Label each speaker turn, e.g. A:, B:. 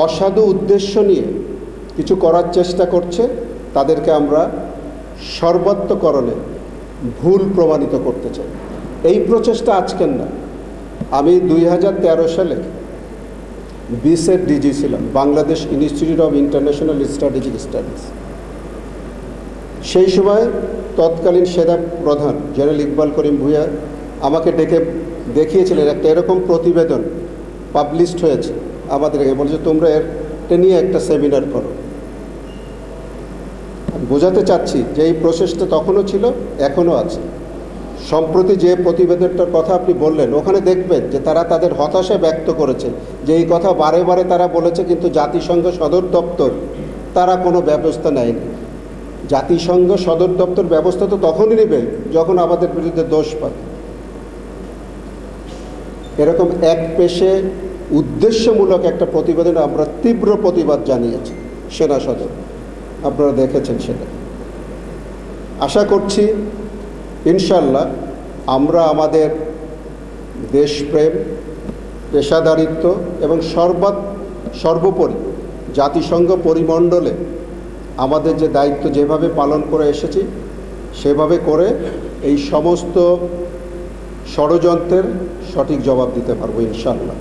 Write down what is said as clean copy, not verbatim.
A: অসাধু উদ্দেশ্য নিয়ে কিছু করার চেষ্টা করছে, তাদেরকে আমরা সর্বাত্মকরণে ভুল প্রমাণিত করতে চাই। এই প্রচেষ্টা আজকের না। আমি 2013 সালে বিসের ডিজি ছিলাম, Bangladesh institute of international strategic studies. সেই সময় তৎকালীন সেনা প্রধান জেনারেল ইকবাল করিম ভূঁইয়া আমাকে ডেকে দেখিয়েছিলেন একটা এরকম প্রতিবেদন পাবলিশড হয়েছে আমাদেরকে, বলছে তোমরা এটা নিয়ে একটা সেমিনার করো। আমি বোঝাতে চাচ্ছি যে এই প্রসেসটা তখনও ছিল, এখনও আছে। সম্প্রতি যে প্রতিবেদনটার কথা আপনি বললেন, ওখানে দেখবেন যে তারা তাদের হতাশা ব্যক্ত করেছে যে এই কথা বারে বারে তারা বলেছে, কিন্তু জাতিসংঘ সদর দপ্তর তারা কোনো ব্যবস্থা নেয়নি। জাতিসংঘ সদর দপ্তর ব্যবস্থা তো তখনই নেবে যখন আমাদের বিরুদ্ধে দোষ পায়। এরকম এক পেশে উদ্দেশ্যমূলক একটা প্রতিবেদনে আমরা তীব্র প্রতিবাদ জানিয়েছি সেনা সদর, আপনারা দেখেছেন সেটা। আশা করছি ইনশাল্লাহ আমরা আমাদের দেশপ্রেম, পেশাদারিত্ব এবং সর্বোপরি জাতিসংঘ পরিমণ্ডলে আমাদের যে দায়িত্ব যেভাবে পালন করে এসেছি সেভাবে করে এই সমস্ত ষড়যন্ত্রের সঠিক জবাব দিতে পারবো ইনশাল্লাহ।